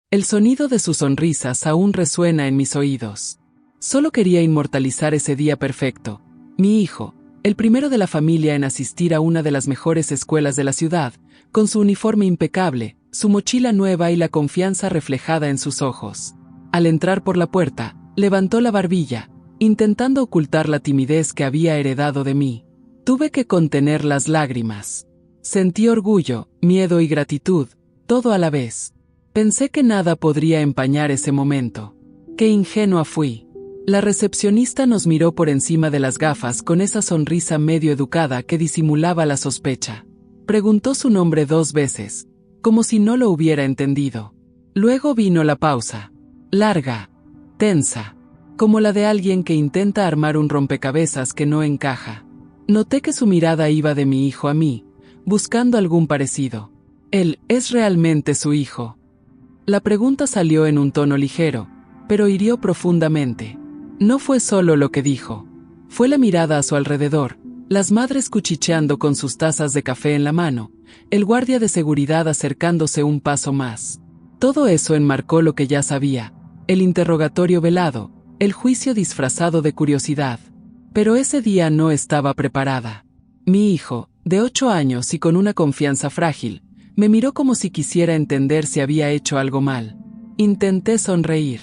El sonido de sus sonrisas aún resuena en mis oídos. Solo quería inmortalizar ese día perfecto. Mi hijo, el primero de la familia en asistir a una de las mejores escuelas de la ciudad, con su uniforme impecable, su mochila nueva y la confianza reflejada en sus ojos. Al entrar por la puerta, levantó la barbilla, intentando ocultar la timidez que había heredado de mí. Tuve que contener las lágrimas. Sentí orgullo, miedo y gratitud, todo a la vez. Pensé que nada podría empañar ese momento. Qué ingenua fui. La recepcionista nos miró por encima de las gafas con esa sonrisa medio educada que disimulaba la sospecha. Preguntó su nombre 2 veces, como si no lo hubiera entendido. Luego vino la pausa. Larga, tensa, como la de alguien que intenta armar un rompecabezas que no encaja. Noté que su mirada iba de mi hijo a mí, buscando algún parecido. ¿Él es realmente su hijo? La pregunta salió en un tono ligero, pero hirió profundamente. No fue solo lo que dijo. Fue la mirada a su alrededor, las madres cuchicheando con sus tazas de café en la mano, el guardia de seguridad acercándose un paso más. Todo eso enmarcó lo que ya sabía, el interrogatorio velado, el juicio disfrazado de curiosidad. Pero ese día no estaba preparada. Mi hijo, de 8 años y con una confianza frágil, me miró como si quisiera entender si había hecho algo mal. Intenté sonreír.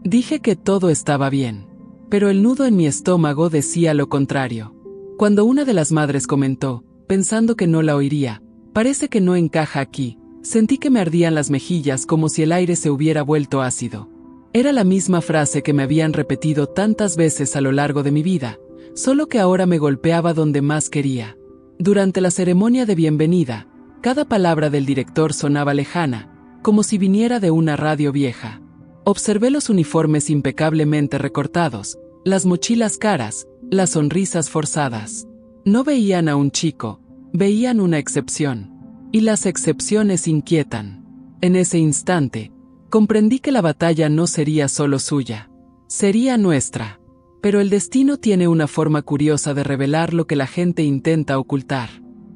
Dije que todo estaba bien. Pero el nudo en mi estómago decía lo contrario. Cuando una de las madres comentó, pensando que no la oiría, «Parece que no encaja aquí», sentí que me ardían las mejillas como si el aire se hubiera vuelto ácido. Era la misma frase que me habían repetido tantas veces a lo largo de mi vida, solo que ahora me golpeaba donde más quería. Durante la ceremonia de bienvenida, cada palabra del director sonaba lejana, como si viniera de una radio vieja. Observé los uniformes impecablemente recortados, las mochilas caras, las sonrisas forzadas. No veían a un chico, veían una excepción. Y las excepciones inquietan. En ese instante, comprendí que la batalla no sería solo suya. Sería nuestra. Pero el destino tiene una forma curiosa de revelar lo que la gente intenta ocultar.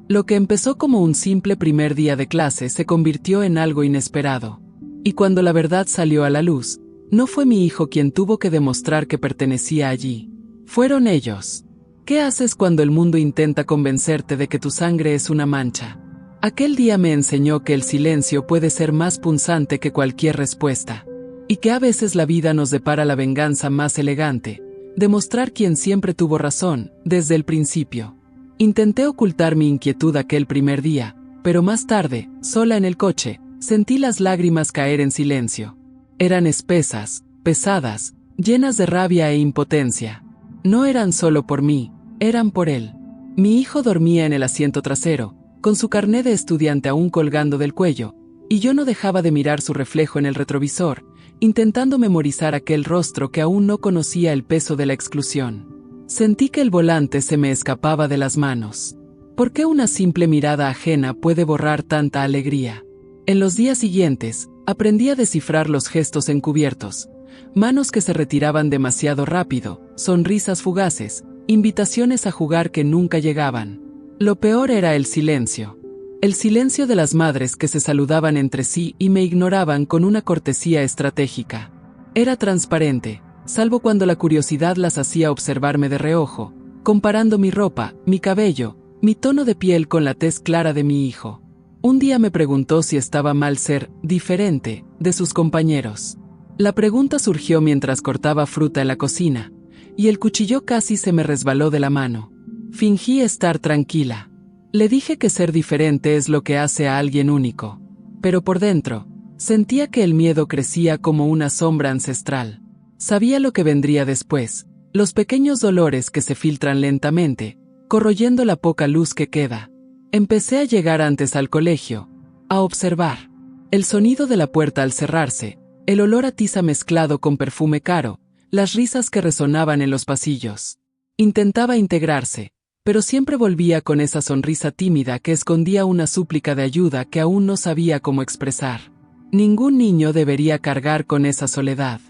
Lo que empezó como un simple primer día de clase se convirtió en algo inesperado. Y cuando la verdad salió a la luz, no fue mi hijo quien tuvo que demostrar que pertenecía allí. Fueron ellos. ¿Qué haces cuando el mundo intenta convencerte de que tu sangre es una mancha? Aquel día me enseñó que el silencio puede ser más punzante que cualquier respuesta. Y que a veces la vida nos depara la venganza más elegante, demostrar quién siempre tuvo razón, desde el principio. Intenté ocultar mi inquietud aquel primer día, pero más tarde, sola en el coche, sentí las lágrimas caer en silencio. Eran espesas, pesadas, llenas de rabia e impotencia. No eran solo por mí, eran por él. Mi hijo dormía en el asiento trasero, con su carné de estudiante aún colgando del cuello, y yo no dejaba de mirar su reflejo en el retrovisor, intentando memorizar aquel rostro que aún no conocía el peso de la exclusión. Sentí que el volante se me escapaba de las manos. ¿Por qué una simple mirada ajena puede borrar tanta alegría? En los días siguientes, aprendí a descifrar los gestos encubiertos, manos que se retiraban demasiado rápido, sonrisas fugaces, invitaciones a jugar que nunca llegaban. Lo peor era el silencio. El silencio de las madres que se saludaban entre sí y me ignoraban con una cortesía estratégica. Era transparente, salvo cuando la curiosidad las hacía observarme de reojo, comparando mi ropa, mi cabello, mi tono de piel con la tez clara de mi hijo. Un día me preguntó si estaba mal ser diferente de sus compañeros. La pregunta surgió mientras cortaba fruta en la cocina, y el cuchillo casi se me resbaló de la mano. Fingí estar tranquila. Le dije que ser diferente es lo que hace a alguien único. Pero por dentro, sentía que el miedo crecía como una sombra ancestral. Sabía lo que vendría después, los pequeños dolores que se filtran lentamente, corroyendo la poca luz que queda. Empecé a llegar antes al colegio, a observar. El sonido de la puerta al cerrarse, el olor a tiza mezclado con perfume caro, las risas que resonaban en los pasillos. Intentaba integrarse, pero siempre volvía con esa sonrisa tímida que escondía una súplica de ayuda que aún no sabía cómo expresar. Ningún niño debería cargar con esa soledad.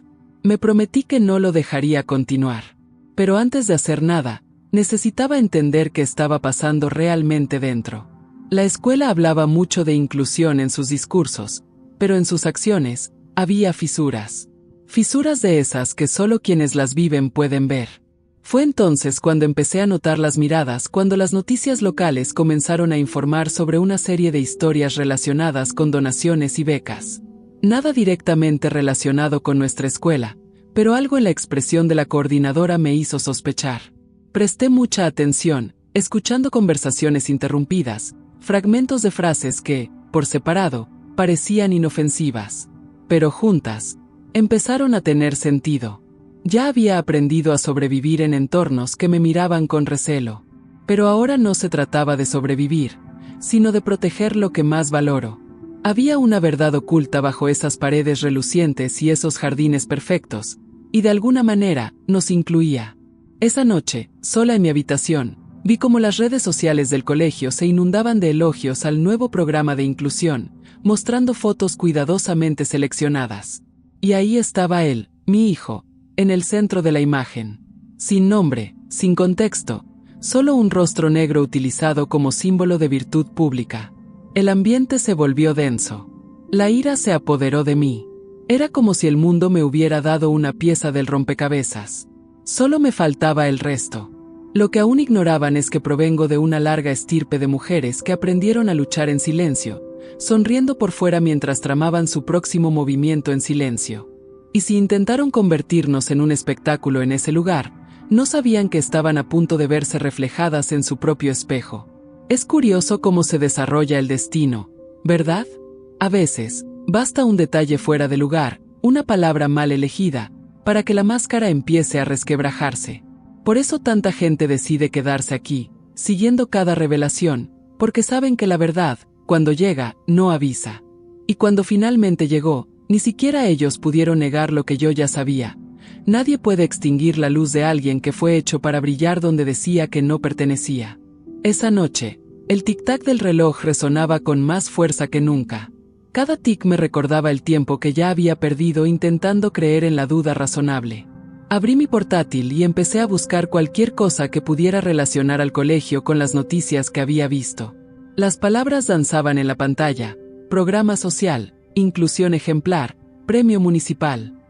Me prometí que no lo dejaría continuar. Pero antes de hacer nada, necesitaba entender qué estaba pasando realmente dentro. La escuela hablaba mucho de inclusión en sus discursos, pero en sus acciones, Había fisuras. Fisuras de esas que solo quienes las viven pueden ver. Fue entonces cuando empecé a notar las miradas cuando las noticias locales comenzaron a informar sobre una serie de historias relacionadas con donaciones y becas. Nada directamente relacionado con nuestra escuela, pero algo en la expresión de la coordinadora me hizo sospechar. Presté mucha atención, escuchando conversaciones interrumpidas, fragmentos de frases que, por separado, parecían inofensivas, pero juntas, empezaron a tener sentido. Ya había aprendido a sobrevivir en entornos que me miraban con recelo. Pero ahora no se trataba de sobrevivir, sino de proteger lo que más valoro. Había una verdad oculta bajo esas paredes relucientes y esos jardines perfectos, y de alguna manera, nos incluía. Esa noche, sola en mi habitación, vi cómo las redes sociales del colegio se inundaban de elogios al nuevo programa de inclusión, mostrando fotos cuidadosamente seleccionadas. Y ahí estaba él, mi hijo, en el centro de la imagen. Sin nombre, sin contexto, solo un rostro negro utilizado como símbolo de virtud pública. El ambiente se volvió denso. La ira se apoderó de mí. Era como si el mundo me hubiera dado una pieza del rompecabezas. Solo me faltaba el resto. Lo que aún ignoraban es que provengo de una larga estirpe de mujeres que aprendieron a luchar en silencio, sonriendo por fuera mientras tramaban su próximo movimiento en silencio. Y si intentaron convertirnos en un espectáculo en ese lugar, no sabían que estaban a punto de verse reflejadas en su propio espejo. Es curioso cómo se desarrolla el destino, ¿verdad? A veces, basta un detalle fuera de lugar, una palabra mal elegida, para que la máscara empiece a resquebrajarse. Por eso tanta gente decide quedarse aquí, siguiendo cada revelación, porque saben que la verdad, cuando llega, no avisa. Y cuando finalmente llegó, ni siquiera ellos pudieron negar lo que yo ya sabía. Nadie puede extinguir la luz de alguien que fue hecho para brillar donde decía que no pertenecía. Esa noche, el tic-tac del reloj resonaba con más fuerza que nunca. Cada tic me recordaba el tiempo que ya había perdido intentando creer en la duda razonable. Abrí mi portátil y empecé a buscar cualquier cosa que pudiera relacionar al colegio con las noticias que había visto. Las palabras danzaban en la pantalla: programa social, inclusión ejemplar, premio municipal.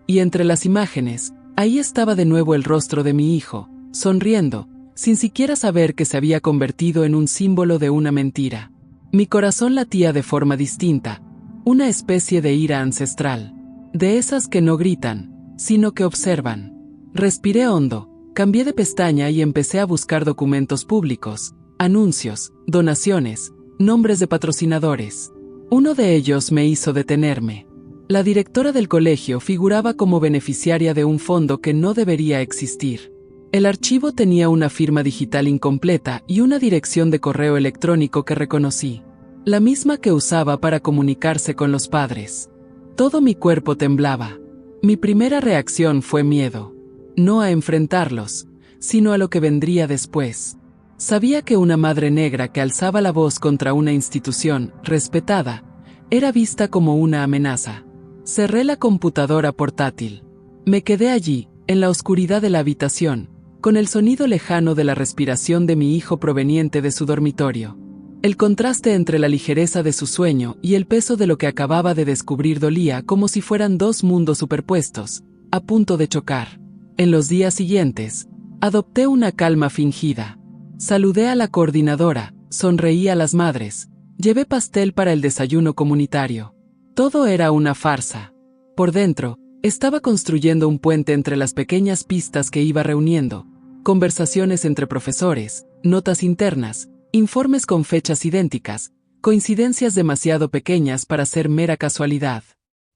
Y entre las imágenes, ahí estaba de nuevo el rostro de mi hijo, sonriendo, sin siquiera saber que se había convertido en un símbolo de una mentira. Mi corazón latía de forma distinta, una especie de ira ancestral, de esas que no gritan, sino que observan. Respiré hondo, cambié de pestaña y empecé a buscar documentos públicos, anuncios, donaciones, nombres de patrocinadores. Uno de ellos me hizo detenerme. La directora del colegio figuraba como beneficiaria de un fondo que no debería existir. El archivo tenía una firma digital incompleta y una dirección de correo electrónico que reconocí, la misma que usaba para comunicarse con los padres. Todo mi cuerpo temblaba. Mi primera reacción fue miedo. No a enfrentarlos, sino a lo que vendría después. Sabía que una madre negra que alzaba la voz contra una institución respetada era vista como una amenaza. Cerré la computadora portátil. Me quedé allí, en la oscuridad de la habitación, con el sonido lejano de la respiración de mi hijo proveniente de su dormitorio. El contraste entre la ligereza de su sueño y el peso de lo que acababa de descubrir dolía como si fueran dos mundos superpuestos, a punto de chocar. En los días siguientes, adopté una calma fingida. Saludé a la coordinadora, sonreí a las madres, llevé pastel para el desayuno comunitario. Todo era una farsa. Por dentro, estaba construyendo un puente entre las pequeñas pistas que iba reuniendo, conversaciones entre profesores, notas internas, informes con fechas idénticas, coincidencias demasiado pequeñas para ser mera casualidad.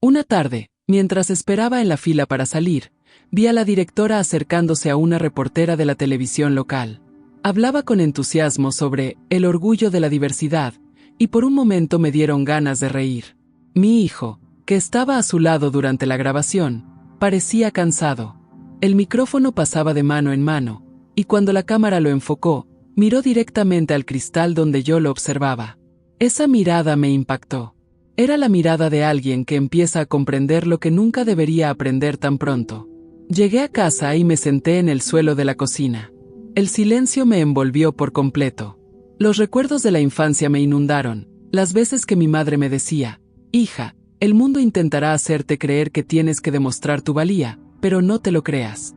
Una tarde, mientras esperaba en la fila para salir, vi a la directora acercándose a una reportera de la televisión local. Hablaba con entusiasmo sobre el orgullo de la diversidad, y por un momento me dieron ganas de reír. Mi hijo, que estaba a su lado durante la grabación, parecía cansado. El micrófono pasaba de mano en mano, y cuando la cámara lo enfocó, miró directamente al cristal donde yo lo observaba. Esa mirada me impactó. Era la mirada de alguien que empieza a comprender lo que nunca debería aprender tan pronto. Llegué a casa y me senté en el suelo de la cocina. El silencio me envolvió por completo. Los recuerdos de la infancia me inundaron, las veces que mi madre me decía: hija, El mundo intentará hacerte creer que tienes que demostrar tu valía, pero no te lo creas.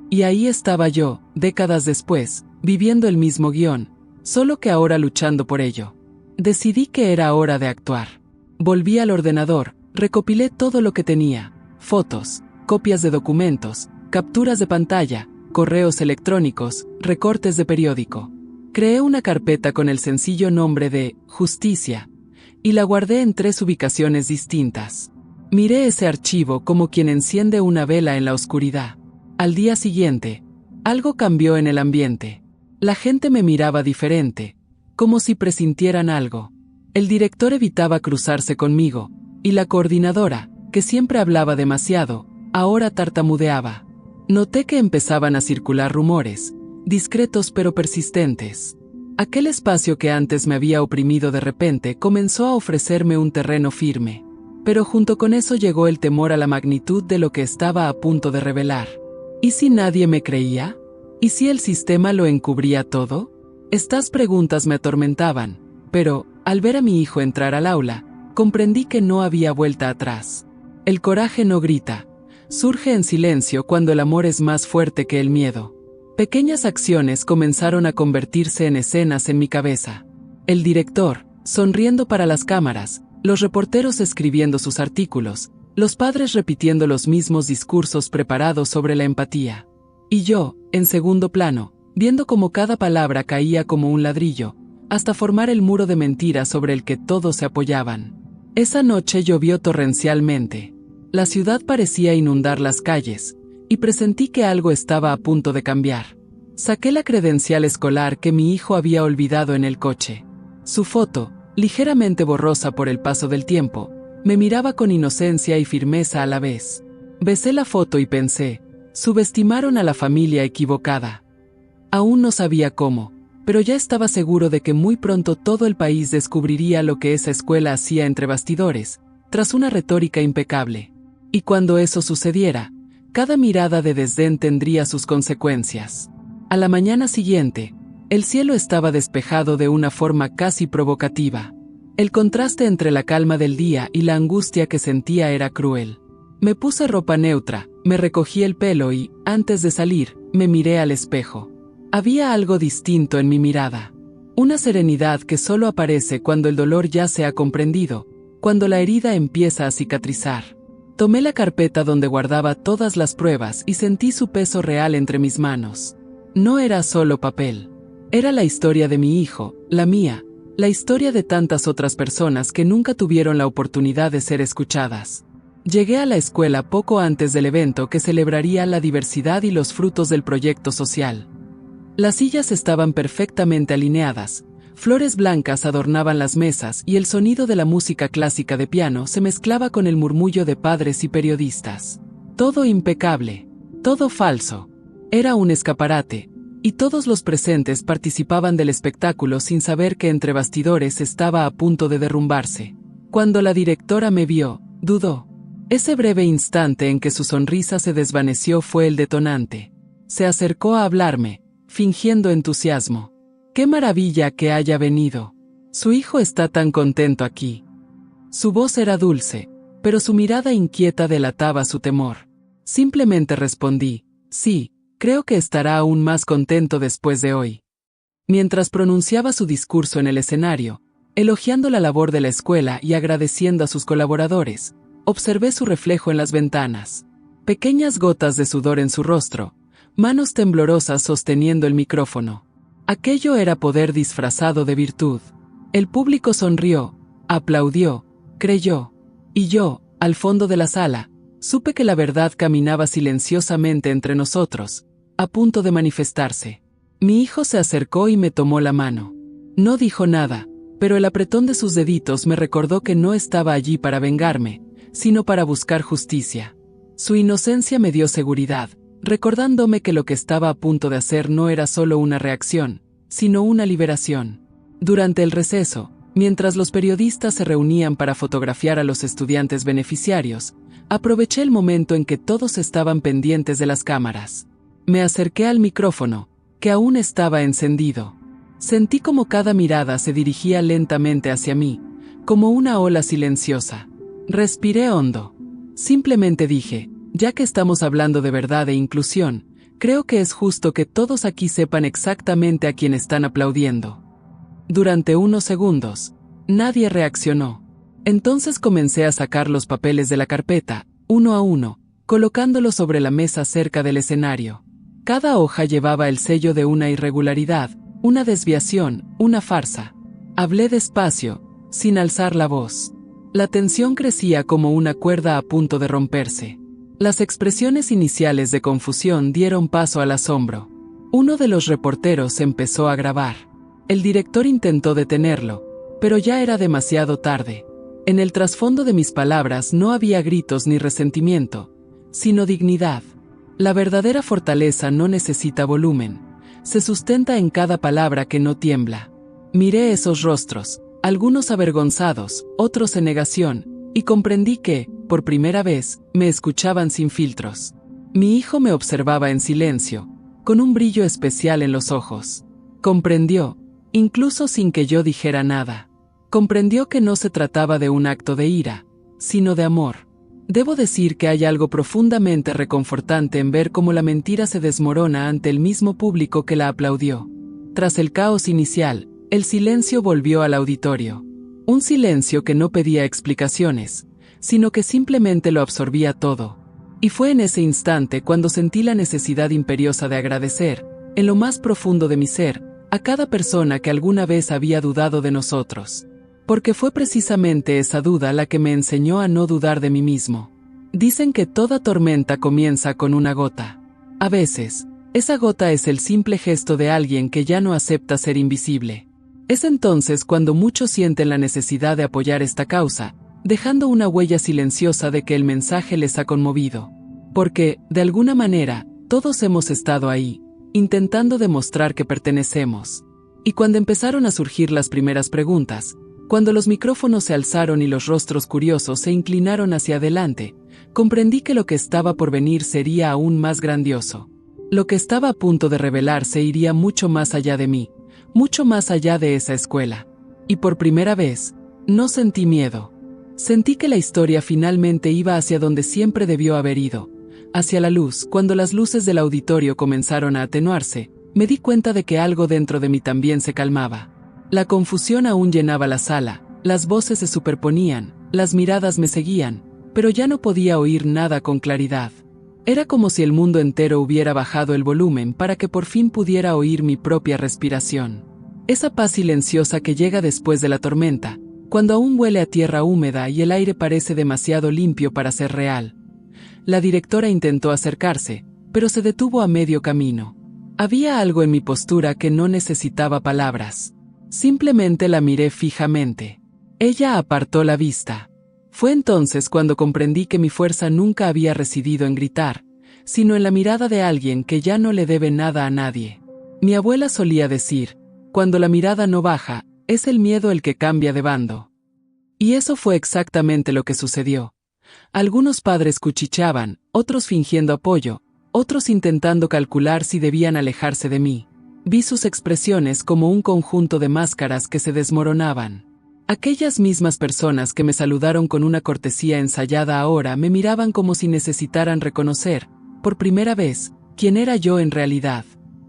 Y ahí estaba yo, décadas después, viviendo el mismo guión, solo que ahora luchando por ello. Decidí que era hora de actuar. Volví al ordenador, recopilé todo lo que tenía: fotos, copias de documentos, capturas de pantalla, correos electrónicos, recortes de periódico. Creé una carpeta con el sencillo nombre de Justicia, y la guardé en 3 ubicaciones distintas. Miré ese archivo como quien enciende una vela en la oscuridad. Al día siguiente, algo cambió en el ambiente. La gente me miraba diferente, como si presintieran algo. El director evitaba cruzarse conmigo, y la coordinadora, que siempre hablaba demasiado, ahora tartamudeaba. Noté que empezaban a circular rumores, discretos pero persistentes. Aquel espacio que antes me había oprimido de repente comenzó a ofrecerme un terreno firme. Pero junto con eso llegó el temor a la magnitud de lo que estaba a punto de revelar. ¿Y si nadie me creía? ¿Y si el sistema lo encubría todo? Estas preguntas me atormentaban, pero, al ver a mi hijo entrar al aula, comprendí que no había vuelta atrás. El coraje no grita, surge en silencio cuando el amor es más fuerte que el miedo. Pequeñas acciones comenzaron a convertirse en escenas en mi cabeza. El director, sonriendo para las cámaras, los reporteros escribiendo sus artículos, los padres repitiendo los mismos discursos preparados sobre la empatía. Y yo, en segundo plano, viendo cómo cada palabra caía como un ladrillo, hasta formar el muro de mentiras sobre el que todos se apoyaban. Esa noche llovió torrencialmente. La ciudad parecía inundar las calles, y presentí que algo estaba a punto de cambiar. Saqué la credencial escolar que mi hijo había olvidado en el coche. Su foto, ligeramente borrosa por el paso del tiempo, me miraba con inocencia y firmeza a la vez. Besé la foto y pensé, subestimaron a la familia equivocada. Aún no sabía cómo, pero ya estaba seguro de que muy pronto todo el país descubriría lo que esa escuela hacía entre bastidores, tras una retórica impecable. Y cuando eso sucediera, cada mirada de desdén tendría sus consecuencias. A la mañana siguiente, el cielo estaba despejado de una forma casi provocativa. El contraste entre la calma del día y la angustia que sentía era cruel. Me puse ropa neutra, me recogí el pelo y, antes de salir, me miré al espejo. Había algo distinto en mi mirada. Una serenidad que solo aparece cuando el dolor ya se ha comprendido, cuando la herida empieza a cicatrizar. Tomé la carpeta donde guardaba todas las pruebas y sentí su peso real entre mis manos. No era solo papel. Era la historia de mi hijo, la mía, la historia de tantas otras personas que nunca tuvieron la oportunidad de ser escuchadas. Llegué a la escuela poco antes del evento que celebraría la diversidad y los frutos del proyecto social. Las sillas estaban perfectamente alineadas, flores blancas adornaban las mesas y el sonido de la música clásica de piano se mezclaba con el murmullo de padres y periodistas. Todo impecable, todo falso. Era un escaparate, y todos los presentes participaban del espectáculo sin saber que entre bastidores estaba a punto de derrumbarse. Cuando la directora me vio, dudó. Ese breve instante en que su sonrisa se desvaneció fue el detonante. Se acercó a hablarme, fingiendo entusiasmo. ¡Qué maravilla que haya venido! Su hijo está tan contento aquí. Su voz era dulce, pero su mirada inquieta delataba su temor. Simplemente respondí, sí, creo que estará aún más contento después de hoy. Mientras pronunciaba su discurso en el escenario, elogiando la labor de la escuela y agradeciendo a sus colaboradores, observé su reflejo en las ventanas. Pequeñas gotas de sudor en su rostro, manos temblorosas sosteniendo el micrófono. Aquello era poder disfrazado de virtud. El público sonrió, aplaudió, creyó. Y yo, al fondo de la sala, supe que la verdad caminaba silenciosamente entre nosotros, a punto de manifestarse. Mi hijo se acercó y me tomó la mano. No dijo nada, pero el apretón de sus deditos me recordó que no estaba allí para vengarme, sino para buscar justicia. Su inocencia me dio seguridad, recordándome que lo que estaba a punto de hacer no era solo una reacción, sino una liberación. Durante el receso, mientras los periodistas se reunían para fotografiar a los estudiantes beneficiarios, aproveché el momento en que todos estaban pendientes de las cámaras. Me acerqué al micrófono, que aún estaba encendido. Sentí como cada mirada se dirigía lentamente hacia mí, como una ola silenciosa. Respiré hondo. Simplemente dije, ya que estamos hablando de verdad e inclusión, creo que es justo que todos aquí sepan exactamente a quién están aplaudiendo. Durante unos segundos, nadie reaccionó. Entonces comencé a sacar los papeles de la carpeta, uno a uno, colocándolos sobre la mesa cerca del escenario. Cada hoja llevaba el sello de una irregularidad, una desviación, una farsa. Hablé despacio, sin alzar la voz. La tensión crecía como una cuerda a punto de romperse. Las expresiones iniciales de confusión dieron paso al asombro. Uno de los reporteros empezó a grabar. El director intentó detenerlo, pero ya era demasiado tarde. En el trasfondo de mis palabras no había gritos ni resentimiento, sino dignidad. La verdadera fortaleza no necesita volumen, se sustenta en cada palabra que no tiembla. Miré esos rostros, algunos avergonzados, otros en negación, y comprendí que, por primera vez, me escuchaban sin filtros. Mi hijo me observaba en silencio, con un brillo especial en los ojos. Comprendió, incluso sin que yo dijera nada. Comprendió que no se trataba de un acto de ira, sino de amor. Debo decir que hay algo profundamente reconfortante en ver cómo la mentira se desmorona ante el mismo público que la aplaudió. Tras el caos inicial, el silencio volvió al auditorio. Un silencio que no pedía explicaciones, sino que simplemente lo absorbía todo. Y fue en ese instante cuando sentí la necesidad imperiosa de agradecer, en lo más profundo de mi ser, a cada persona que alguna vez había dudado de nosotros. Porque fue precisamente esa duda la que me enseñó a no dudar de mí mismo. Dicen que toda tormenta comienza con una gota. A veces, esa gota es el simple gesto de alguien que ya no acepta ser invisible. Es entonces cuando muchos sienten la necesidad de apoyar esta causa, dejando una huella silenciosa de que el mensaje les ha conmovido. Porque, de alguna manera, todos hemos estado ahí, intentando demostrar que pertenecemos. Y cuando empezaron a surgir las primeras preguntas, cuando los micrófonos se alzaron y los rostros curiosos se inclinaron hacia adelante, comprendí que lo que estaba por venir sería aún más grandioso. Lo que estaba a punto de revelarse iría mucho más allá de mí, mucho más allá de esa escuela. Y por primera vez, no sentí miedo. Sentí que la historia finalmente iba hacia donde siempre debió haber ido, hacia la luz. Cuando las luces del auditorio comenzaron a atenuarse, me di cuenta de que algo dentro de mí también se calmaba. La confusión aún llenaba la sala, las voces se superponían, las miradas me seguían, pero ya no podía oír nada con claridad. Era como si el mundo entero hubiera bajado el volumen para que por fin pudiera oír mi propia respiración. Esa paz silenciosa que llega después de la tormenta, cuando aún huele a tierra húmeda y el aire parece demasiado limpio para ser real. La directora intentó acercarse, pero se detuvo a medio camino. Había algo en mi postura que no necesitaba palabras. Simplemente la miré fijamente. Ella apartó la vista. Fue entonces cuando comprendí que mi fuerza nunca había residido en gritar, sino en la mirada de alguien que ya no le debe nada a nadie. Mi abuela solía decir, cuando la mirada no baja, es el miedo el que cambia de bando. Y eso fue exactamente lo que sucedió. Algunos padres cuchicheaban, otros fingiendo apoyo, otros intentando calcular si debían alejarse de mí. Vi sus expresiones como un conjunto de máscaras que se desmoronaban. Aquellas mismas personas que me saludaron con una cortesía ensayada ahora me miraban como si necesitaran reconocer, por primera vez, quién era yo en realidad.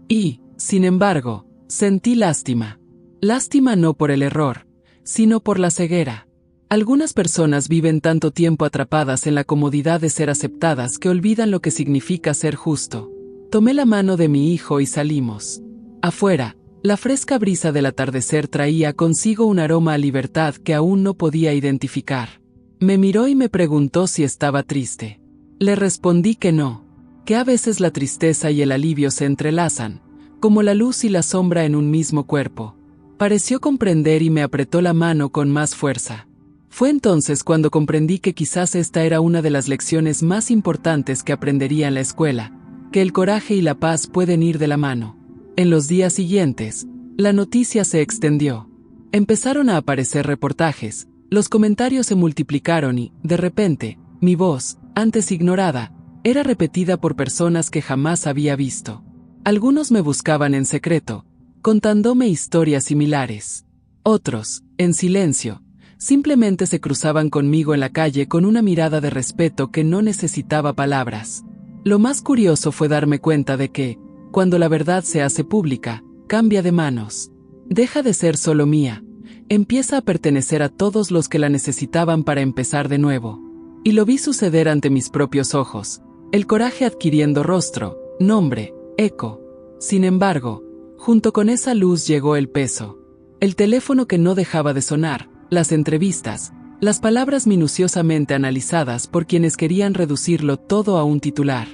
Y, sin embargo, sentí lástima. Lástima no por el error, sino por la ceguera. Algunas personas viven tanto tiempo atrapadas en la comodidad de ser aceptadas que olvidan lo que significa ser justo. Tomé la mano de mi hijo y salimos. Afuera, la fresca brisa del atardecer traía consigo un aroma a libertad que aún no podía identificar. Me miró y me preguntó si estaba triste. Le respondí que no, que a veces la tristeza y el alivio se entrelazan, como la luz y la sombra en un mismo cuerpo. Pareció comprender y me apretó la mano con más fuerza. Fue entonces cuando comprendí que quizás esta era una de las lecciones más importantes que aprendería en la escuela, que el coraje y la paz pueden ir de la mano. En los días siguientes, la noticia se extendió. Empezaron a aparecer reportajes, los comentarios se multiplicaron y, de repente, mi voz, antes ignorada, era repetida por personas que jamás había visto. Algunos me buscaban en secreto, contándome historias similares. Otros, en silencio, simplemente se cruzaban conmigo en la calle con una mirada de respeto que no necesitaba palabras. Lo más curioso fue darme cuenta de que, cuando la verdad se hace pública, cambia de manos. Deja de ser solo mía, empieza a pertenecer a todos los que la necesitaban para empezar de nuevo. Y lo vi suceder ante mis propios ojos, el coraje adquiriendo rostro, nombre, eco. Sin embargo, junto con esa luz llegó el peso. El teléfono que no dejaba de sonar, las entrevistas, las palabras minuciosamente analizadas por quienes querían reducirlo todo a un titular.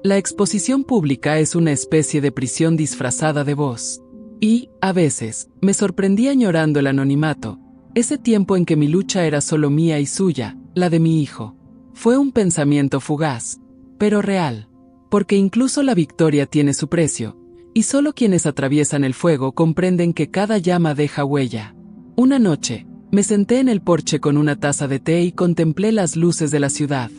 La exposición pública es una especie de prisión disfrazada de voz. Y, a veces, me sorprendía añorando el anonimato, ese tiempo en que mi lucha era solo mía y suya, la de mi hijo. Fue un pensamiento fugaz, pero real, porque incluso la victoria tiene su precio, y solo quienes atraviesan el fuego comprenden que cada llama deja huella. Una noche, me senté en el porche con una taza de té y contemplé las luces de la ciudad.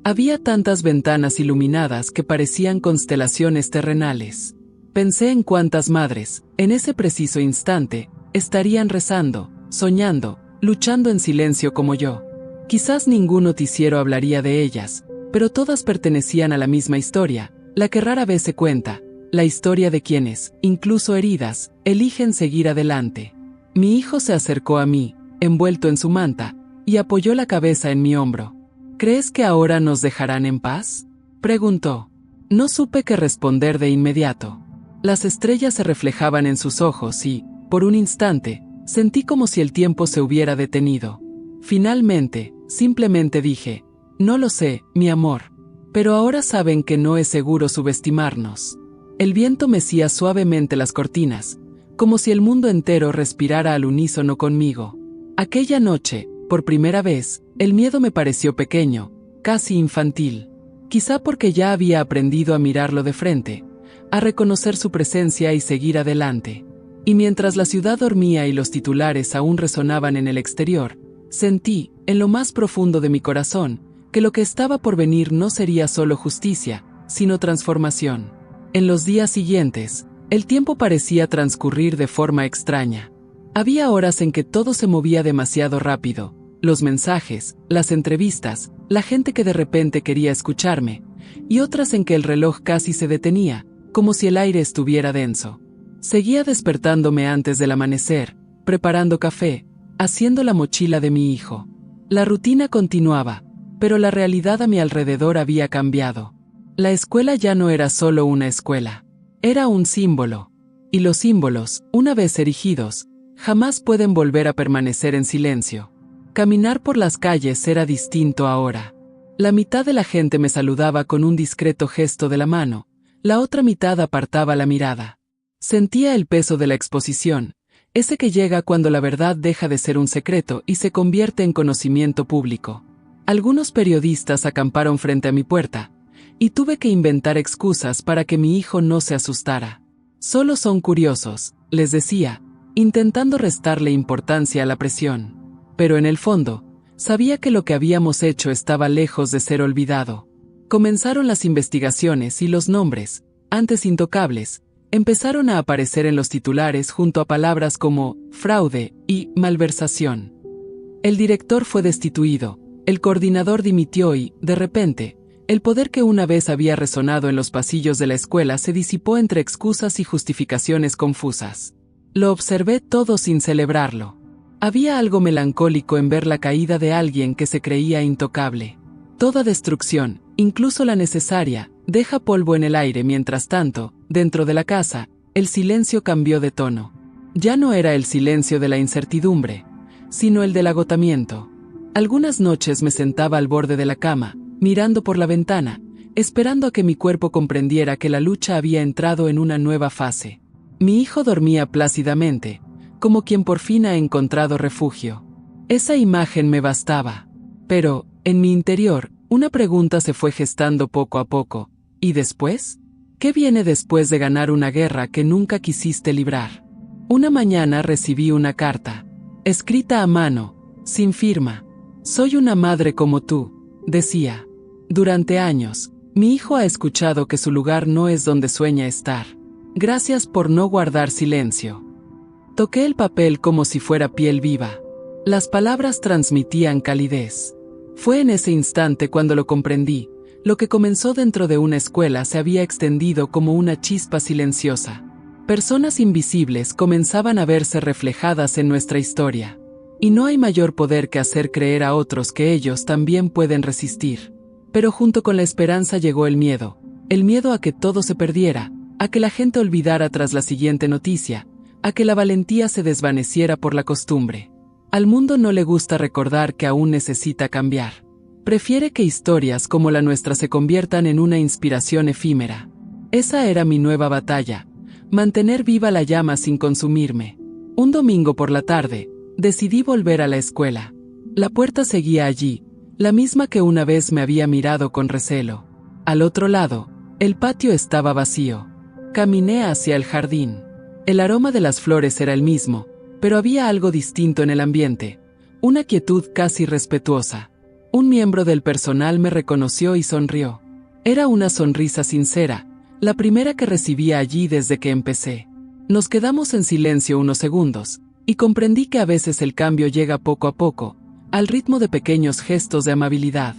Había tantas ventanas iluminadas que parecían constelaciones terrenales. Pensé en cuántas madres, en ese preciso instante, estarían rezando, soñando, luchando en silencio como yo. Quizás ningún noticiero hablaría de ellas, pero todas pertenecían a la misma historia, la que rara vez se cuenta, la historia de quienes, incluso heridas, eligen seguir adelante. Mi hijo se acercó a mí, envuelto en su manta, y apoyó la cabeza en mi hombro. ¿Crees que ahora nos dejarán en paz?, preguntó. No supe qué responder de inmediato. Las estrellas se reflejaban en sus ojos y, por un instante, sentí como si el tiempo se hubiera detenido. Finalmente, simplemente dije, no lo sé, mi amor, pero ahora saben que no es seguro subestimarnos. El viento mecía suavemente las cortinas, como si el mundo entero respirara al unísono conmigo. Aquella noche, por primera vez, el miedo me pareció pequeño, casi infantil. Quizá porque ya había aprendido a mirarlo de frente, a reconocer su presencia y seguir adelante. Y mientras la ciudad dormía y los titulares aún resonaban en el exterior, sentí, en lo más profundo de mi corazón, que lo que estaba por venir no sería solo justicia, sino transformación. En los días siguientes, el tiempo parecía transcurrir de forma extraña. Había horas en que todo se movía demasiado rápido, los mensajes, las entrevistas, la gente que de repente quería escucharme, y otras en que el reloj casi se detenía, como si el aire estuviera denso. Seguía despertándome antes del amanecer, preparando café, haciendo la mochila de mi hijo. La rutina continuaba, pero la realidad a mi alrededor había cambiado. La escuela ya no era solo una escuela, era un símbolo. Y los símbolos, una vez erigidos, jamás pueden volver a permanecer en silencio. Caminar por las calles era distinto ahora. La mitad de la gente me saludaba con un discreto gesto de la mano, la otra mitad apartaba la mirada. Sentía el peso de la exposición, ese que llega cuando la verdad deja de ser un secreto y se convierte en conocimiento público. Algunos periodistas acamparon frente a mi puerta, y tuve que inventar excusas para que mi hijo no se asustara. Solo son curiosos, les decía, intentando restarle importancia a la presión. Pero en el fondo, sabía que lo que habíamos hecho estaba lejos de ser olvidado. Comenzaron las investigaciones y los nombres, antes intocables, empezaron a aparecer en los titulares junto a palabras como fraude y malversación. El director fue destituido, el coordinador dimitió y, de repente, el poder que una vez había resonado en los pasillos de la escuela se disipó entre excusas y justificaciones confusas. Lo observé todo sin celebrarlo. Había algo melancólico en ver la caída de alguien que se creía intocable. Toda destrucción, incluso la necesaria, deja polvo en el aire. Mientras tanto, dentro de la casa, el silencio cambió de tono. Ya no era el silencio de la incertidumbre, sino el del agotamiento. Algunas noches me sentaba al borde de la cama, mirando por la ventana, esperando a que mi cuerpo comprendiera que la lucha había entrado en una nueva fase. Mi hijo dormía plácidamente, como quien por fin ha encontrado refugio. Esa imagen me bastaba. Pero, en mi interior, una pregunta se fue gestando poco a poco. ¿Y después? ¿Qué viene después de ganar una guerra que nunca quisiste librar? Una mañana recibí una carta, escrita a mano, sin firma. Soy una madre como tú, decía. Durante años, mi hijo ha escuchado que su lugar no es donde sueña estar. Gracias por no guardar silencio. Toqué el papel como si fuera piel viva. Las palabras transmitían calidez. Fue en ese instante cuando lo comprendí. Lo que comenzó dentro de una escuela se había extendido como una chispa silenciosa. Personas invisibles comenzaban a verse reflejadas en nuestra historia. Y no hay mayor poder que hacer creer a otros que ellos también pueden resistir. Pero junto con la esperanza llegó el miedo a que todo se perdiera, a que la gente olvidara tras la siguiente noticia, a que la valentía se desvaneciera por la costumbre. Al mundo no le gusta recordar que aún necesita cambiar. Prefiere que historias como la nuestra se conviertan en una inspiración efímera. Esa era mi nueva batalla, mantener viva la llama sin consumirme. Un domingo por la tarde, decidí volver a la escuela. La puerta seguía allí, la misma que una vez me había mirado con recelo. Al otro lado, el patio estaba vacío. Caminé hacia el jardín. El aroma de las flores era el mismo, pero había algo distinto en el ambiente, una quietud casi respetuosa. Un miembro del personal me reconoció y sonrió. Era una sonrisa sincera, la primera que recibía allí desde que empecé. Nos quedamos en silencio unos segundos, y comprendí que a veces el cambio llega poco a poco, al ritmo de pequeños gestos de amabilidad.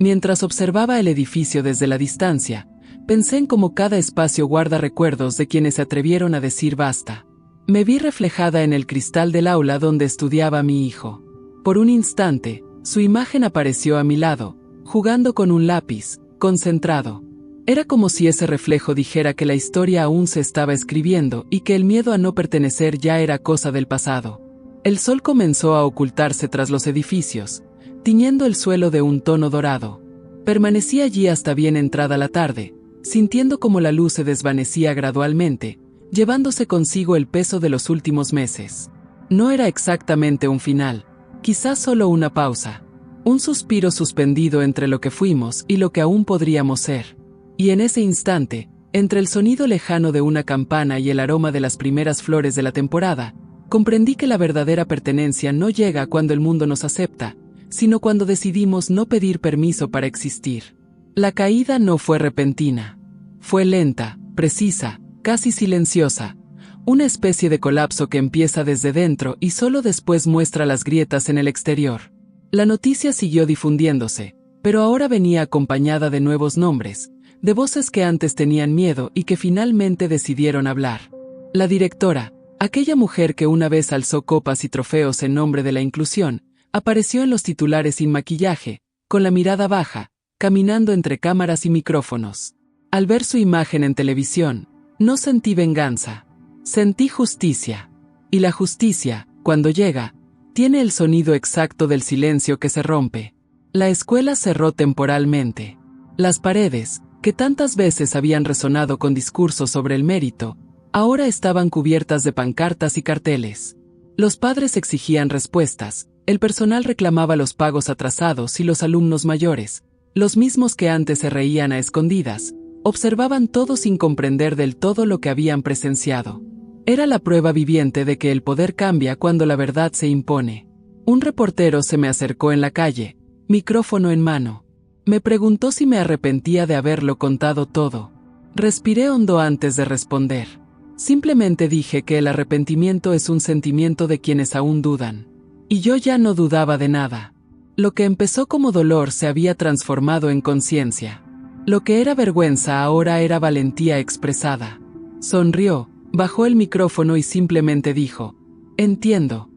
Mientras observaba el edificio desde la distancia, pensé en cómo cada espacio guarda recuerdos de quienes se atrevieron a decir basta. Me vi reflejada en el cristal del aula donde estudiaba mi hijo. Por un instante, su imagen apareció a mi lado, jugando con un lápiz, concentrado. Era como si ese reflejo dijera que la historia aún se estaba escribiendo y que el miedo a no pertenecer ya era cosa del pasado. El sol comenzó a ocultarse tras los edificios, tiñendo el suelo de un tono dorado. Permanecí allí hasta bien entrada la tarde, sintiendo como la luz se desvanecía gradualmente, llevándose consigo el peso de los últimos meses. No era exactamente un final, quizás solo una pausa, un suspiro suspendido entre lo que fuimos y lo que aún podríamos ser. Y en ese instante, entre el sonido lejano de una campana y el aroma de las primeras flores de la temporada, comprendí que la verdadera pertenencia no llega cuando el mundo nos acepta, sino cuando decidimos no pedir permiso para existir. La caída no fue repentina. Fue lenta, precisa, casi silenciosa, una especie de colapso que empieza desde dentro y solo después muestra las grietas en el exterior. La noticia siguió difundiéndose, pero ahora venía acompañada de nuevos nombres, de voces que antes tenían miedo y que finalmente decidieron hablar. La directora, aquella mujer que una vez alzó copas y trofeos en nombre de la inclusión, apareció en los titulares sin maquillaje, con la mirada baja, caminando entre cámaras y micrófonos. Al ver su imagen en televisión, no sentí venganza, sentí justicia. Y la justicia, cuando llega, tiene el sonido exacto del silencio que se rompe. La escuela cerró temporalmente. Las paredes, que tantas veces habían resonado con discursos sobre el mérito, ahora estaban cubiertas de pancartas y carteles. Los padres exigían respuestas, el personal reclamaba los pagos atrasados y los alumnos mayores, los mismos que antes se reían a escondidas, observaban todo sin comprender del todo lo que habían presenciado. Era la prueba viviente de que el poder cambia cuando la verdad se impone. Un reportero se me acercó en la calle, micrófono en mano. Me preguntó si me arrepentía de haberlo contado todo. Respiré hondo antes de responder. Simplemente dije que el arrepentimiento es un sentimiento de quienes aún dudan. Y yo ya no dudaba de nada. Lo que empezó como dolor se había transformado en conciencia. Lo que era vergüenza ahora era valentía expresada. Sonrió, bajó el micrófono y simplemente dijo: «Entiendo».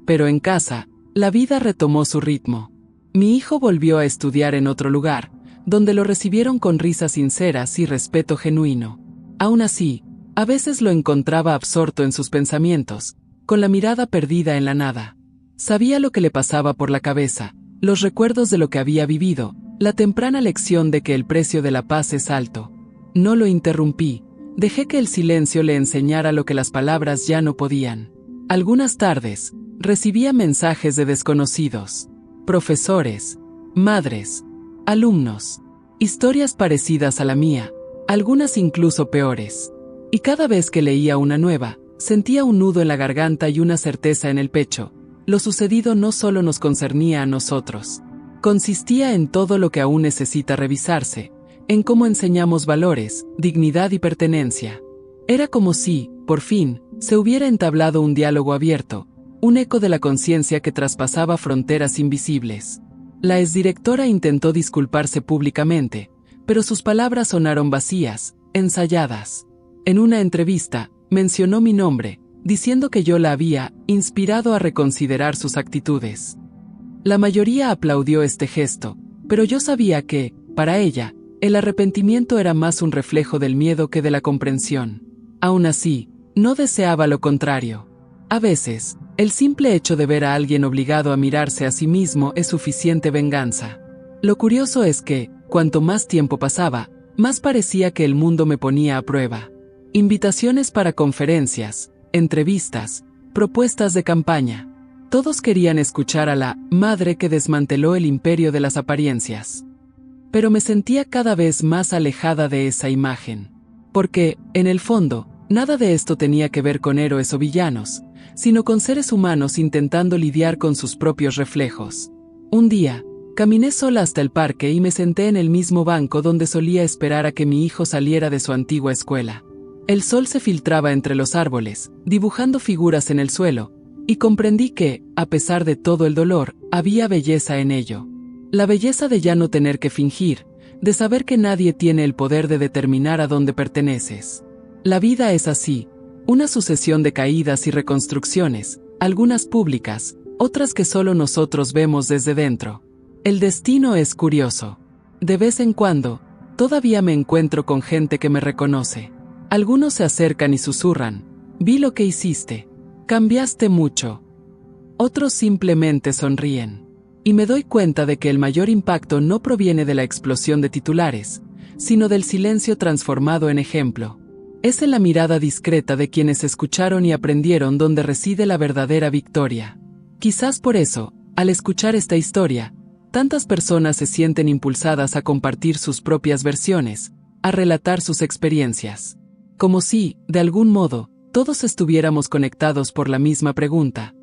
Pero en casa, la vida retomó su ritmo. Mi hijo volvió a estudiar en otro lugar, donde lo recibieron con risas sinceras y respeto genuino. Aún así, a veces lo encontraba absorto en sus pensamientos, con la mirada perdida en la nada. Sabía lo que le pasaba por la cabeza, los recuerdos de lo que había vivido, la temprana lección de que el precio de la paz es alto. No lo interrumpí, dejé que el silencio le enseñara lo que las palabras ya no podían. Algunas tardes, recibía mensajes de desconocidos. Profesores, madres, alumnos, historias parecidas a la mía, algunas incluso peores. Y cada vez que leía una nueva, sentía un nudo en la garganta y una certeza en el pecho. Lo sucedido no solo nos concernía a nosotros. Consistía en todo lo que aún necesita revisarse, en cómo enseñamos valores, dignidad y pertenencia. Era como si, por fin, se hubiera entablado un diálogo abierto, un eco de la conciencia que traspasaba fronteras invisibles. La exdirectora intentó disculparse públicamente, pero sus palabras sonaron vacías, ensayadas. En una entrevista, mencionó mi nombre, diciendo que yo la había inspirado a reconsiderar sus actitudes. La mayoría aplaudió este gesto, pero yo sabía que, para ella, el arrepentimiento era más un reflejo del miedo que de la comprensión. Aún así, no deseaba lo contrario. A veces, el simple hecho de ver a alguien obligado a mirarse a sí mismo es suficiente venganza. Lo curioso es que, cuanto más tiempo pasaba, más parecía que el mundo me ponía a prueba. Invitaciones para conferencias, entrevistas, propuestas de campaña. Todos querían escuchar a la madre que desmanteló el imperio de las apariencias. Pero me sentía cada vez más alejada de esa imagen. Porque, en el fondo, nada de esto tenía que ver con héroes o villanos, sino con seres humanos intentando lidiar con sus propios reflejos. Un día, caminé sola hasta el parque y me senté en el mismo banco donde solía esperar a que mi hijo saliera de su antigua escuela. El sol se filtraba entre los árboles, dibujando figuras en el suelo, y comprendí que, a pesar de todo el dolor, había belleza en ello. La belleza de ya no tener que fingir, de saber que nadie tiene el poder de determinar a dónde perteneces. La vida es así, una sucesión de caídas y reconstrucciones, algunas públicas, otras que solo nosotros vemos desde dentro. El destino es curioso. De vez en cuando, todavía me encuentro con gente que me reconoce. Algunos se acercan y susurran: «Vi lo que hiciste. Cambiaste mucho». Otros simplemente sonríen. Y me doy cuenta de que el mayor impacto no proviene de la explosión de titulares, sino del silencio transformado en ejemplo. Es en la mirada discreta de quienes escucharon y aprendieron donde reside la verdadera victoria. Quizás por eso, al escuchar esta historia, tantas personas se sienten impulsadas a compartir sus propias versiones, a relatar sus experiencias. Como si, de algún modo, todos estuviéramos conectados por la misma pregunta.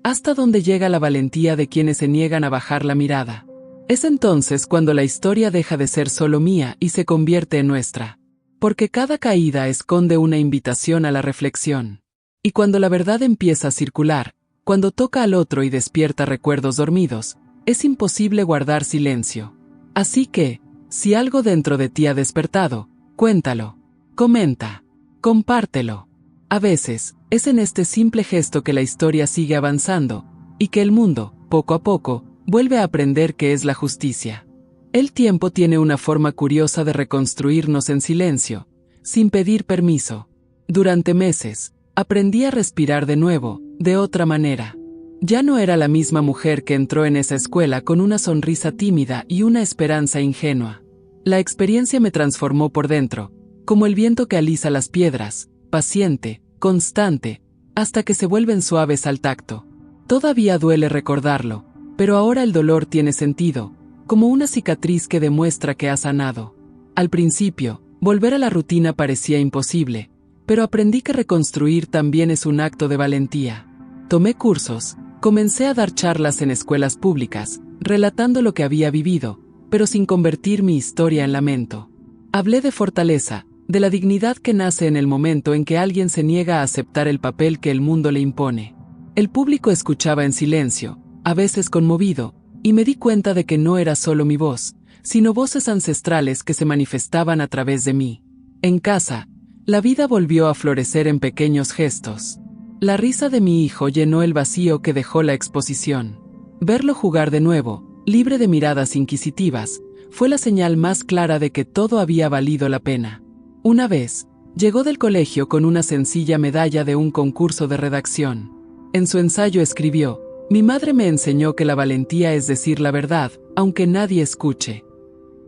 ¿Hasta dónde llega la valentía de quienes se niegan a bajar la mirada? Es entonces cuando la historia deja de ser solo mía y se convierte en nuestra. Porque cada caída esconde una invitación a la reflexión. Y cuando la verdad empieza a circular, cuando toca al otro y despierta recuerdos dormidos, es imposible guardar silencio. Así que, si algo dentro de ti ha despertado, cuéntalo, comenta, compártelo. A veces, es en este simple gesto que la historia sigue avanzando, y que el mundo, poco a poco, vuelve a aprender qué es la justicia. El tiempo tiene una forma curiosa de reconstruirnos en silencio, sin pedir permiso. Durante meses, aprendí a respirar de nuevo, de otra manera. Ya no era la misma mujer que entró en esa escuela con una sonrisa tímida y una esperanza ingenua. La experiencia me transformó por dentro, como el viento que alisa las piedras, paciente, constante, hasta que se vuelven suaves al tacto. Todavía duele recordarlo, pero ahora el dolor tiene sentido, como una cicatriz que demuestra que ha sanado. Al principio, volver a la rutina parecía imposible, pero aprendí que reconstruir también es un acto de valentía. Tomé cursos, comencé a dar charlas en escuelas públicas, relatando lo que había vivido, pero sin convertir mi historia en lamento. Hablé de fortaleza, de la dignidad que nace en el momento en que alguien se niega a aceptar el papel que el mundo le impone. El público escuchaba en silencio, a veces conmovido, y me di cuenta de que no era solo mi voz, sino voces ancestrales que se manifestaban a través de mí. En casa, la vida volvió a florecer en pequeños gestos. La risa de mi hijo llenó el vacío que dejó la exposición. Verlo jugar de nuevo, libre de miradas inquisitivas, fue la señal más clara de que todo había valido la pena. Una vez, llegó del colegio con una sencilla medalla de un concurso de redacción. En su ensayo escribió: «Mi madre me enseñó que la valentía es decir la verdad, aunque nadie escuche».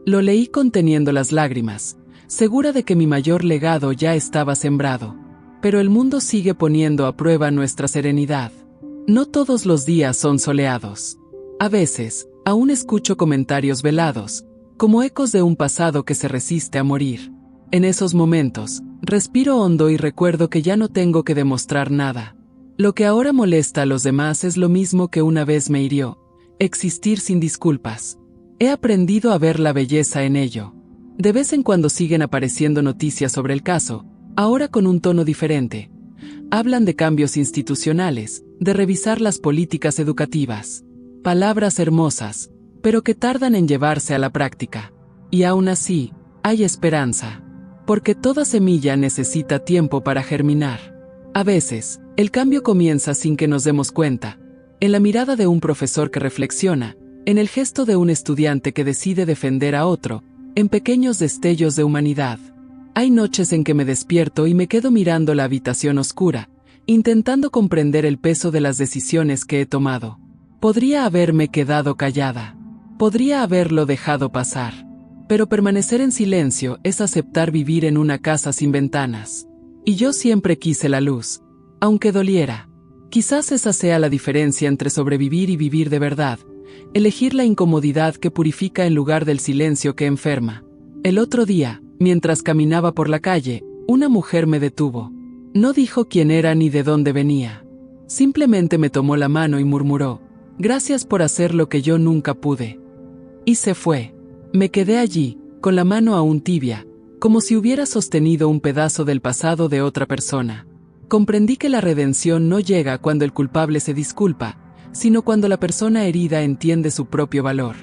Lo leí conteniendo las lágrimas, segura de que mi mayor legado ya estaba sembrado. Pero el mundo sigue poniendo a prueba nuestra serenidad. No todos los días son soleados. A veces, aún escucho comentarios velados, como ecos de un pasado que se resiste a morir. En esos momentos, respiro hondo y recuerdo que ya no tengo que demostrar nada. Lo que ahora molesta a los demás es lo mismo que una vez me hirió: existir sin disculpas. He aprendido a ver la belleza en ello. De vez en cuando siguen apareciendo noticias sobre el caso, ahora con un tono diferente. Hablan de cambios institucionales, de revisar las políticas educativas. Palabras hermosas, pero que tardan en llevarse a la práctica. Y aún así, hay esperanza. Porque toda semilla necesita tiempo para germinar. A veces, el cambio comienza sin que nos demos cuenta. En la mirada de un profesor que reflexiona, en el gesto de un estudiante que decide defender a otro, en pequeños destellos de humanidad. Hay noches en que me despierto y me quedo mirando la habitación oscura, intentando comprender el peso de las decisiones que he tomado. Podría haberme quedado callada. Podría haberlo dejado pasar. Pero permanecer en silencio es aceptar vivir en una casa sin ventanas. Y yo siempre quise la luz, aunque doliera. Quizás esa sea la diferencia entre sobrevivir y vivir de verdad. Elegir la incomodidad que purifica en lugar del silencio que enferma. El otro día, mientras caminaba por la calle, una mujer me detuvo. No dijo quién era ni de dónde venía. Simplemente me tomó la mano y murmuró: «Gracias por hacer lo que yo nunca pude». Y se fue. Me quedé allí, con la mano aún tibia, como si hubiera sostenido un pedazo del pasado de otra persona. Comprendí que la redención no llega cuando el culpable se disculpa, sino cuando la persona herida entiende su propio valor.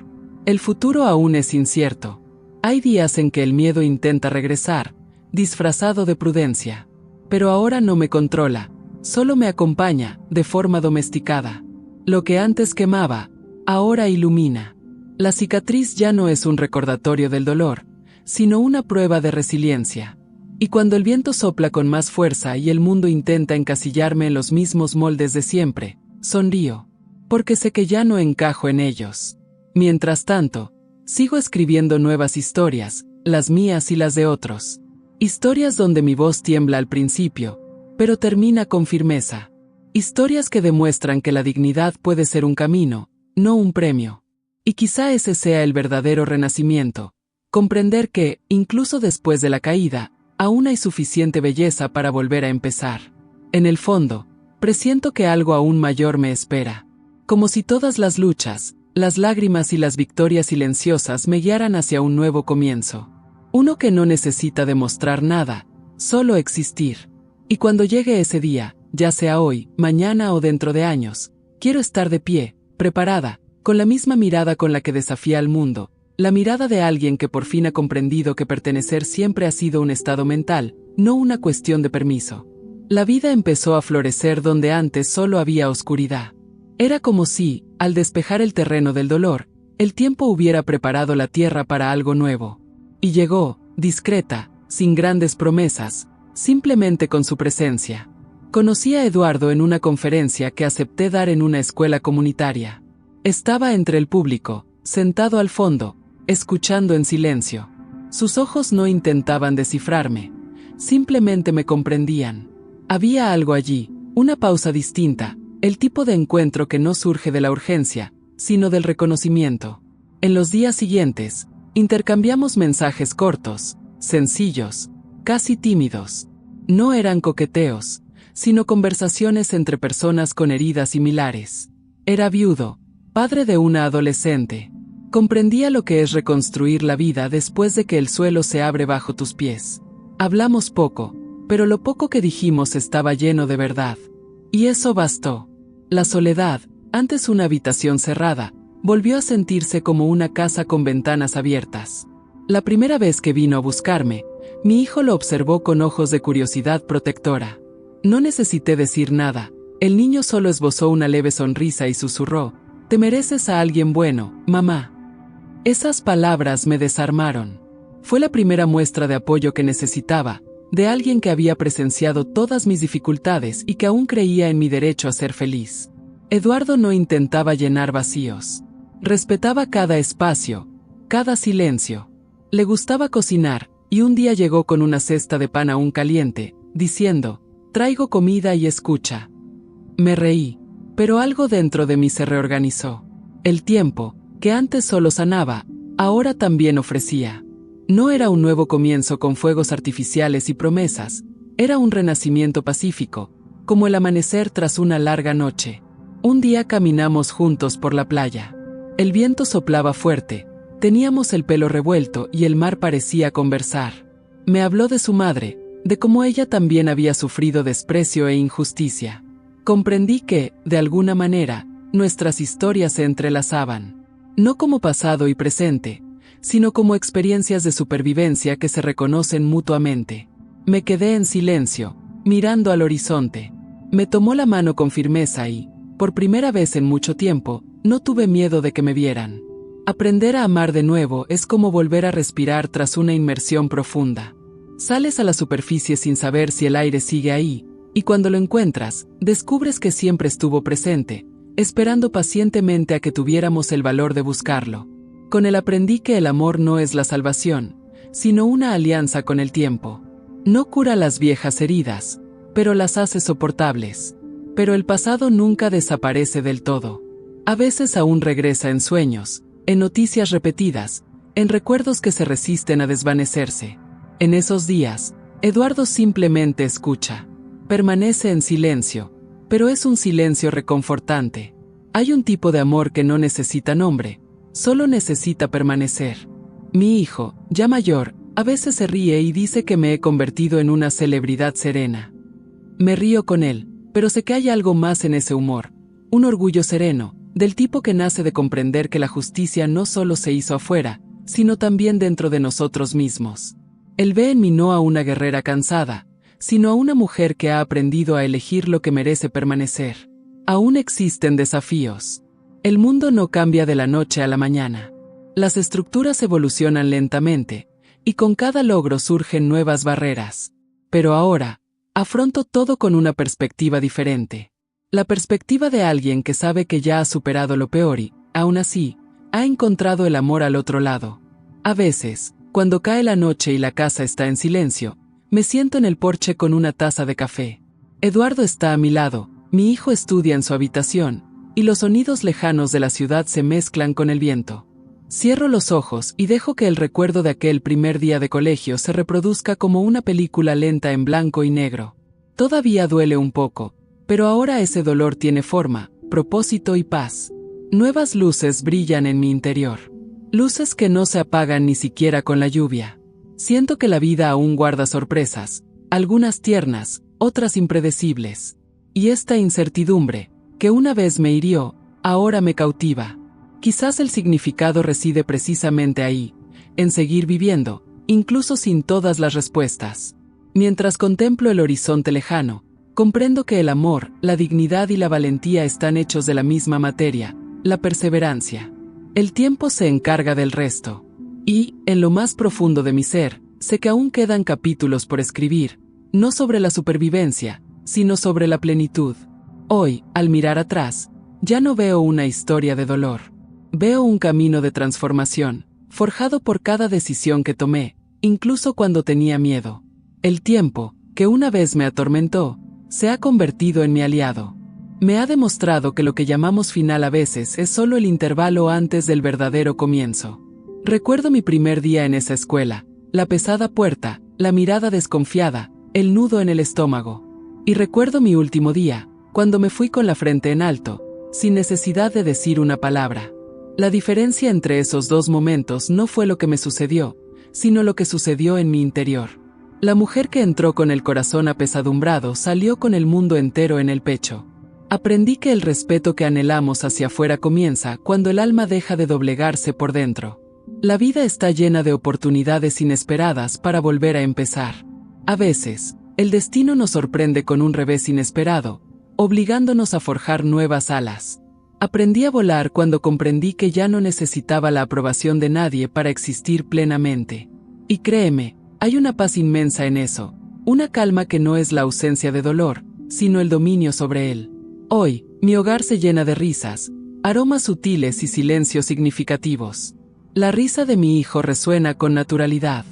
El futuro aún es incierto. Hay días en que el miedo intenta regresar, disfrazado de prudencia. Pero ahora no me controla, solo me acompaña, de forma domesticada. Lo que antes quemaba, ahora ilumina. La cicatriz ya no es un recordatorio del dolor, sino una prueba de resiliencia. Y cuando el viento sopla con más fuerza y el mundo intenta encasillarme en los mismos moldes de siempre, sonrío, porque sé que ya no encajo en ellos. Mientras tanto, sigo escribiendo nuevas historias, las mías y las de otros. Historias donde mi voz tiembla al principio, pero termina con firmeza. Historias que demuestran que la dignidad puede ser un camino, no un premio. Y quizá ese sea el verdadero renacimiento. Comprender que, incluso después de la caída, aún hay suficiente belleza para volver a empezar. En el fondo, presiento que algo aún mayor me espera. Como si todas las luchas, las lágrimas y las victorias silenciosas me guiaran hacia un nuevo comienzo. Uno que no necesita demostrar nada, solo existir. Y cuando llegue ese día, ya sea hoy, mañana o dentro de años, quiero estar de pie, preparada, con la misma mirada con la que desafía al mundo, la mirada de alguien que por fin ha comprendido que pertenecer siempre ha sido un estado mental, no una cuestión de permiso. La vida empezó a florecer donde antes solo había oscuridad. Era como si, al despejar el terreno del dolor, el tiempo hubiera preparado la tierra para algo nuevo. Y llegó, discreta, sin grandes promesas, simplemente con su presencia. Conocí a Eduardo en una conferencia que acepté dar en una escuela comunitaria. Estaba entre el público, sentado al fondo, escuchando en silencio. Sus ojos no intentaban descifrarme, simplemente me comprendían. Había algo allí, una pausa distinta, el tipo de encuentro que no surge de la urgencia, sino del reconocimiento. En los días siguientes, intercambiamos mensajes cortos, sencillos, casi tímidos. No eran coqueteos, sino conversaciones entre personas con heridas similares. Era viudo, padre de una adolescente. Comprendía lo que es reconstruir la vida después de que el suelo se abre bajo tus pies. Hablamos poco, pero lo poco que dijimos estaba lleno de verdad. Y eso bastó. La soledad, antes una habitación cerrada, volvió a sentirse como una casa con ventanas abiertas. La primera vez que vino a buscarme, mi hijo lo observó con ojos de curiosidad protectora. No necesité decir nada, el niño solo esbozó una leve sonrisa y susurró: «Te mereces a alguien bueno, mamá». Esas palabras me desarmaron. Fue la primera muestra de apoyo que necesitaba, de alguien que había presenciado todas mis dificultades y que aún creía en mi derecho a ser feliz. Eduardo no intentaba llenar vacíos. Respetaba cada espacio, cada silencio. Le gustaba cocinar, y un día llegó con una cesta de pan aún caliente, diciendo: «Traigo comida y escucha». Me reí, pero algo dentro de mí se reorganizó. El tiempo, que antes solo sanaba, ahora también ofrecía. No era un nuevo comienzo con fuegos artificiales y promesas, era un renacimiento pacífico, como el amanecer tras una larga noche. Un día caminamos juntos por la playa. El viento soplaba fuerte, teníamos el pelo revuelto y el mar parecía conversar. Me habló de su madre, de cómo ella también había sufrido desprecio e injusticia. Comprendí que, de alguna manera, nuestras historias se entrelazaban, no como pasado y presente, sino como experiencias de supervivencia que se reconocen mutuamente. Me quedé en silencio, mirando al horizonte. Me tomó la mano con firmeza y, por primera vez en mucho tiempo, no tuve miedo de que me vieran. Aprender a amar de nuevo es como volver a respirar tras una inmersión profunda. Sales a la superficie sin saber si el aire sigue ahí, y cuando lo encuentras, descubres que siempre estuvo presente, esperando pacientemente a que tuviéramos el valor de buscarlo. Con él aprendí que el amor no es la salvación, sino una alianza con el tiempo. No cura las viejas heridas, pero las hace soportables. Pero el pasado nunca desaparece del todo. A veces aún regresa en sueños, en noticias repetidas, en recuerdos que se resisten a desvanecerse. En esos días, Eduardo simplemente escucha. Permanece en silencio, pero es un silencio reconfortante. Hay un tipo de amor que no necesita nombre, solo necesita permanecer. Mi hijo, ya mayor, a veces se ríe y dice que me he convertido en una celebridad serena. Me río con él, pero sé que hay algo más en ese humor, un orgullo sereno, del tipo que nace de comprender que la justicia no solo se hizo afuera, sino también dentro de nosotros mismos. Él ve en mí no a una guerrera cansada, sino a una mujer que ha aprendido a elegir lo que merece permanecer. Aún existen desafíos. El mundo no cambia de la noche a la mañana. Las estructuras evolucionan lentamente, y con cada logro surgen nuevas barreras. Pero ahora, afronto todo con una perspectiva diferente. La perspectiva de alguien que sabe que ya ha superado lo peor y, aún así, ha encontrado el amor al otro lado. A veces, cuando cae la noche y la casa está en silencio, me siento en el porche con una taza de café. Eduardo está a mi lado, mi hijo estudia en su habitación, y los sonidos lejanos de la ciudad se mezclan con el viento. Cierro los ojos y dejo que el recuerdo de aquel primer día de colegio se reproduzca como una película lenta en blanco y negro. Todavía duele un poco, pero ahora ese dolor tiene forma, propósito y paz. Nuevas luces brillan en mi interior. Luces que no se apagan ni siquiera con la lluvia. Siento que la vida aún guarda sorpresas, algunas tiernas, otras impredecibles. Y esta incertidumbre, que una vez me hirió, ahora me cautiva. Quizás el significado reside precisamente ahí, en seguir viviendo, incluso sin todas las respuestas. Mientras contemplo el horizonte lejano, comprendo que el amor, la dignidad y la valentía están hechos de la misma materia, la perseverancia. El tiempo se encarga del resto. Y, en lo más profundo de mi ser, sé que aún quedan capítulos por escribir, no sobre la supervivencia, sino sobre la plenitud. Hoy, al mirar atrás, ya no veo una historia de dolor. Veo un camino de transformación, forjado por cada decisión que tomé, incluso cuando tenía miedo. El tiempo, que una vez me atormentó, se ha convertido en mi aliado. Me ha demostrado que lo que llamamos final a veces es solo el intervalo antes del verdadero comienzo. Recuerdo mi primer día en esa escuela, la pesada puerta, la mirada desconfiada, el nudo en el estómago. Y recuerdo mi último día, cuando me fui con la frente en alto, sin necesidad de decir una palabra. La diferencia entre esos dos momentos no fue lo que me sucedió, sino lo que sucedió en mi interior. La mujer que entró con el corazón apesadumbrado salió con el mundo entero en el pecho. Aprendí que el respeto que anhelamos hacia afuera comienza cuando el alma deja de doblegarse por dentro. La vida está llena de oportunidades inesperadas para volver a empezar. A veces, el destino nos sorprende con un revés inesperado, obligándonos a forjar nuevas alas. Aprendí a volar cuando comprendí que ya no necesitaba la aprobación de nadie para existir plenamente. Y créeme, hay una paz inmensa en eso, una calma que no es la ausencia de dolor, sino el dominio sobre él. Hoy, mi hogar se llena de risas, aromas sutiles y silencios significativos. La risa de mi hijo resuena con naturalidad.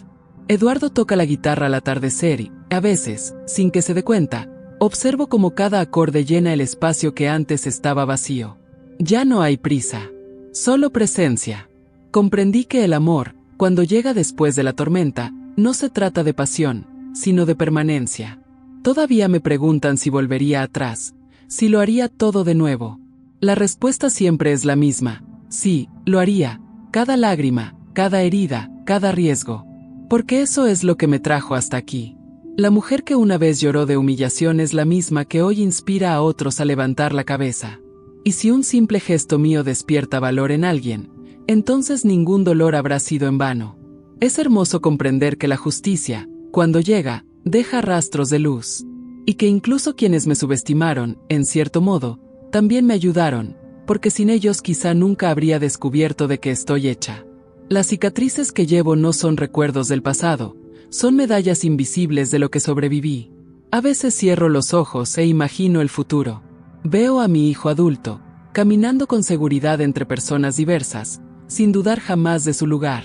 Eduardo toca la guitarra al atardecer y, a veces, sin que se dé cuenta, observo cómo cada acorde llena el espacio que antes estaba vacío. Ya no hay prisa, solo presencia. Comprendí que el amor, cuando llega después de la tormenta, no se trata de pasión, sino de permanencia. Todavía me preguntan si volvería atrás, si lo haría todo de nuevo. La respuesta siempre es la misma: sí, lo haría. Cada lágrima, cada herida, cada riesgo. Porque eso es lo que me trajo hasta aquí. La mujer que una vez lloró de humillación es la misma que hoy inspira a otros a levantar la cabeza. Y si un simple gesto mío despierta valor en alguien, entonces ningún dolor habrá sido en vano. Es hermoso comprender que la justicia, cuando llega, deja rastros de luz. Y que incluso quienes me subestimaron, en cierto modo, también me ayudaron, porque sin ellos quizá nunca habría descubierto de qué estoy hecha. Las cicatrices que llevo no son recuerdos del pasado, son medallas invisibles de lo que sobreviví. A veces cierro los ojos e imagino el futuro. Veo a mi hijo adulto, caminando con seguridad entre personas diversas, sin dudar jamás de su lugar.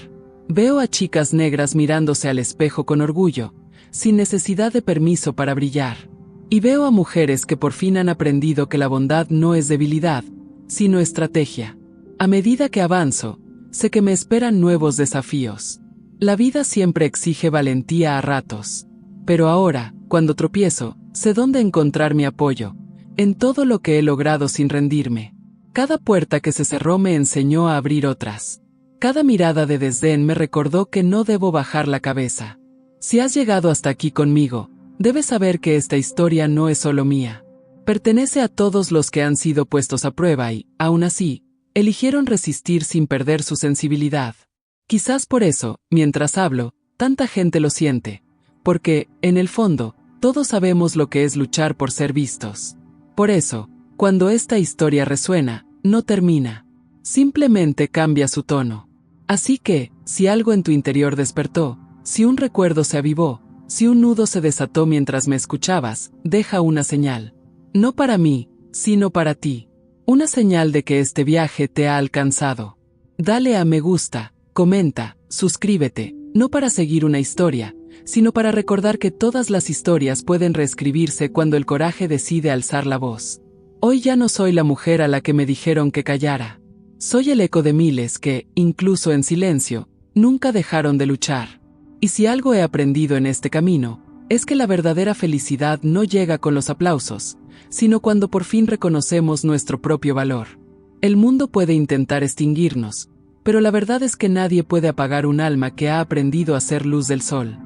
Veo a chicas negras mirándose al espejo con orgullo, sin necesidad de permiso para brillar. Y veo a mujeres que por fin han aprendido que la bondad no es debilidad, sino estrategia. A medida que avanzo, sé que me esperan nuevos desafíos. La vida siempre exige valentía a ratos. Pero ahora, cuando tropiezo, sé dónde encontrar mi apoyo, en todo lo que he logrado sin rendirme. Cada puerta que se cerró me enseñó a abrir otras. Cada mirada de desdén me recordó que no debo bajar la cabeza. Si has llegado hasta aquí conmigo, debes saber que esta historia no es solo mía. Pertenece a todos los que han sido puestos a prueba y, aún así, eligieron resistir sin perder su sensibilidad. Quizás por eso, mientras hablo, tanta gente lo siente, porque, en el fondo, todos sabemos lo que es luchar por ser vistos. Por eso, cuando esta historia resuena, no termina. Simplemente cambia su tono. Así que, si algo en tu interior despertó, si un recuerdo se avivó, si un nudo se desató mientras me escuchabas, deja una señal. No para mí, sino para ti. Una señal de que este viaje te ha alcanzado. Dale a me gusta, comenta, suscríbete, no para seguir una historia, sino para recordar que todas las historias pueden reescribirse cuando el coraje decide alzar la voz. Hoy ya no soy la mujer a la que me dijeron que callara. Soy el eco de miles que, incluso en silencio, nunca dejaron de luchar. Y si algo he aprendido en este camino, es que la verdadera felicidad no llega con los aplausos, sino cuando por fin reconocemos nuestro propio valor. El mundo puede intentar extinguirnos, pero la verdad es que nadie puede apagar un alma que ha aprendido a ser luz del sol.